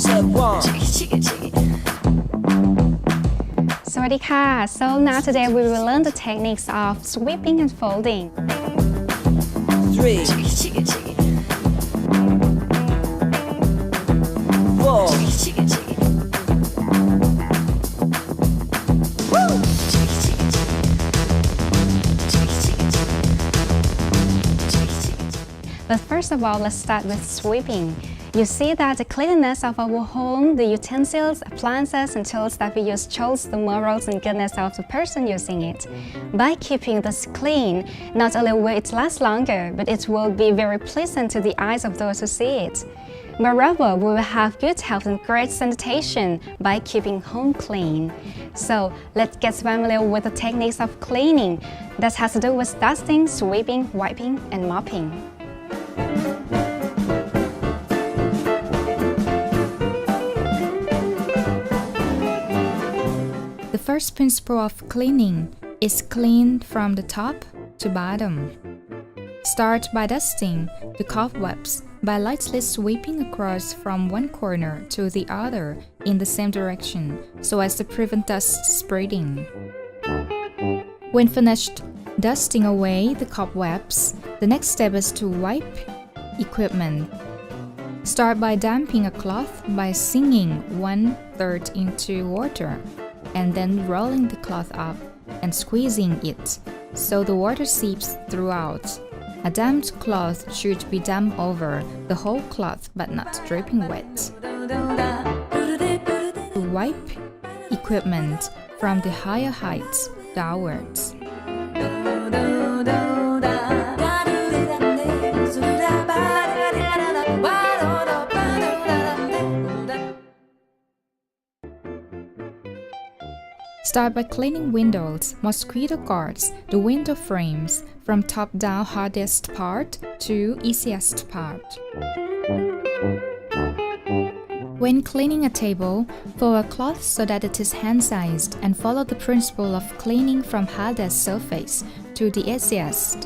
Step one. สวัสดีค่ะ So now today we will learn the techniques of sweeping and folding. 3, 4. But first of all, let's start with sweeping. You see that the cleanliness of our home, the utensils, appliances, and tools that we use shows the morals and goodness of the person using it. By keeping this clean, not only will it last longer, but it will be very pleasant to the eyes of those who see it. Moreover, we will have good health and great sanitation by keeping home clean. So, let's get familiar with the techniques of cleaning that has to do with dusting, sweeping, wiping, and mopping. The first principle of cleaning is clean from the top to bottom. Start by dusting the cobwebs by lightly sweeping across from one corner to the other in the same direction so as to prevent dust spreading. When finished dusting away the cobwebs, the next step is to wipe equipment. Start by damping a cloth by sinking 1/3 into water, and then rolling the cloth up and squeezing it so the water seeps throughout. A damped cloth should be damped over the whole cloth but not dripping wet. To wipe equipment from the higher heights downwards. Start by cleaning windows, mosquito guards, the window frames, from top down hardest part to easiest part. When cleaning a table, fold a cloth so that it is hand-sized and follow the principle of cleaning from hardest surface to the easiest.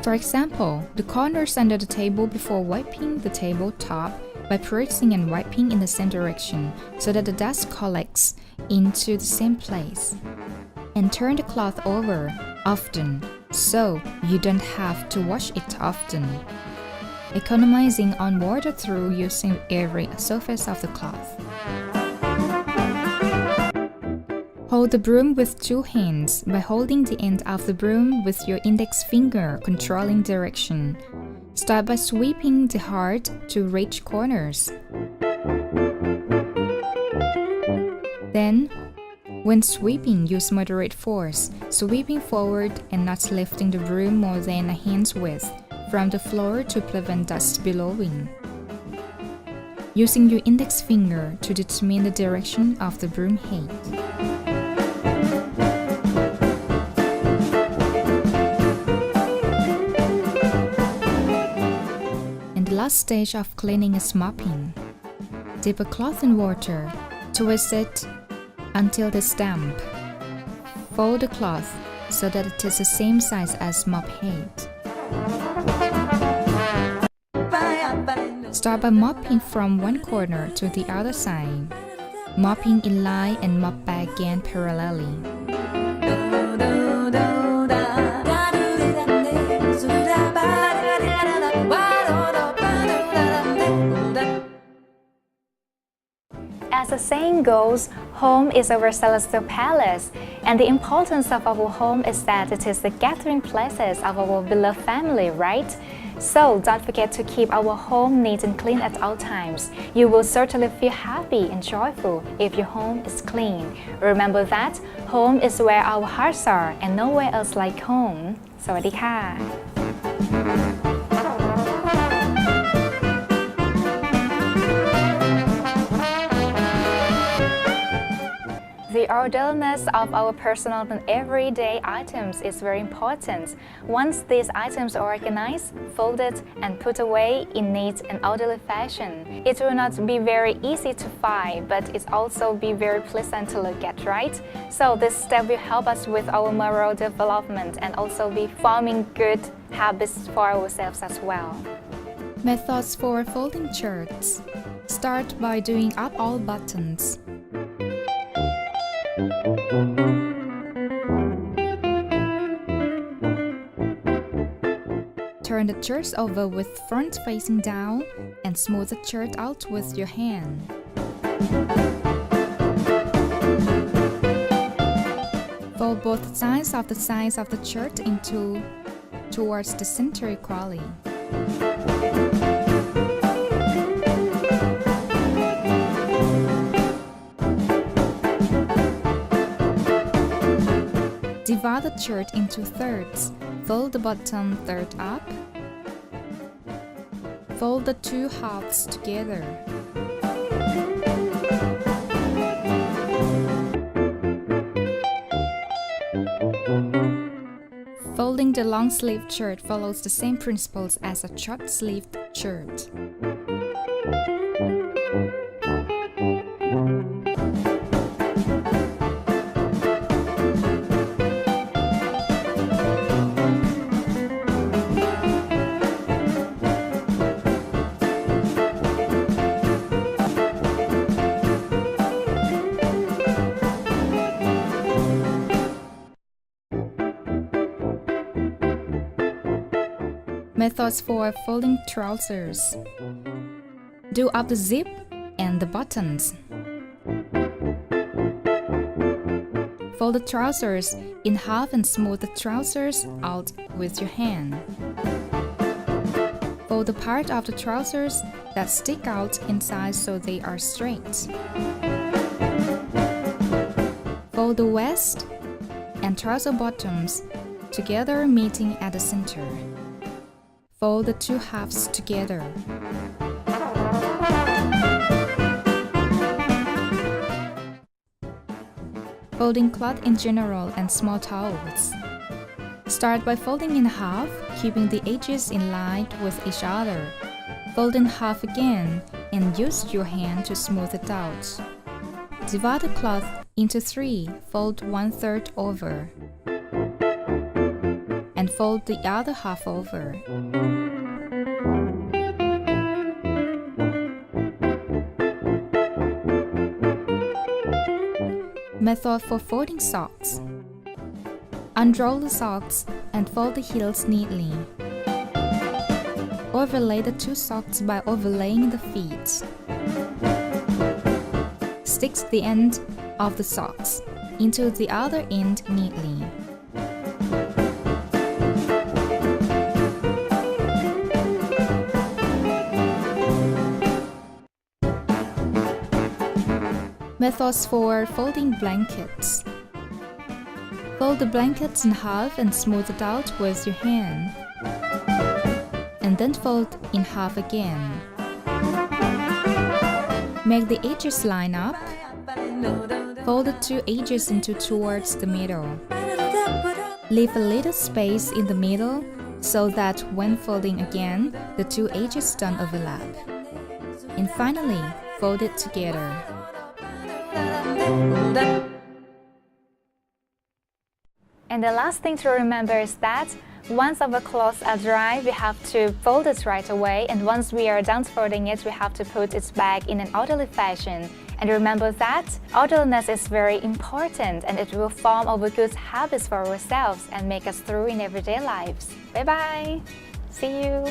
For example, the corners under the table before wiping the tabletop by pressing and wiping in the same direction so that the dust collects into the same place. And turn the cloth over often so you don't have to wash it often, economizing on water through using every surface of the cloth. Hold the broom with two hands by holding the end of the broom with your index finger controlling direction. Start by sweeping the hard to reach corners. Then, when sweeping, use moderate force, sweeping forward and not lifting the broom more than a hand's width from the floor to prevent dust billowing. Using your index finger to determine the direction of the broom head. The last stage of cleaning is mopping. Dip a cloth in water, twist it until it is damp. Fold the cloth so that it is the same size as mop head. Start by mopping from one corner to the other side, mopping in line and mop back again parallelly. As the saying goes, home is our celestial palace, and the importance of our home is that it is the gathering places of our beloved family, right? So don't forget to keep our home neat and clean at all times. You will certainly feel happy and joyful if your home is clean. Remember that home is where our hearts are and nowhere else like home. สวัสดีค่ะ The orderliness of our personal and everyday items is very important. Once these items are organized, folded, and put away in neat and orderly fashion, it will not be very easy to find, but it also be very pleasant to look at, right? So this step will help us with our moral development and also be forming good habits for ourselves as well. Methods for folding shirts. Start by doing up all buttons. Turn the shirt over with front facing down and smooth the shirt out with your hand. Fold both sides of the shirt towards the center equally. Divide the shirt into thirds. Fold the bottom third up. Fold the two halves together. Folding the long-sleeved shirt follows the same principles as a short-sleeved shirt. Methods for folding trousers. Do up the zip and the buttons. Fold the trousers in half and smooth the trousers out with your hand. Fold the part of the trousers that stick out inside so they are straight. Fold the waist and trouser bottoms together, meeting at the center. Fold the two halves together. Folding cloth in general and small towels. Start by folding in half, keeping the edges in line with each other. Fold in half again and use your hand to smooth it out. Divide the cloth into three, fold 1/3 over, and fold the other half over. Method for folding socks. Unroll the socks and fold the heels neatly. Overlay the two socks by overlaying the feet. Stick the end of the socks into the other end neatly. Methods for folding blankets. Fold the blankets in half and smooth it out with your hand, and then fold in half again. Make the edges line up. Fold the two edges into towards the middle. Leave a little space in the middle so that when folding again, the two edges don't overlap. And finally, fold it together. And the last thing to remember is that once our clothes are dry, we have to fold it right away, and once we are done folding it, we have to put it back in an orderly fashion. And remember that orderliness is very important, and it will form our good habits for ourselves and make us through in everyday lives. Bye bye! See you!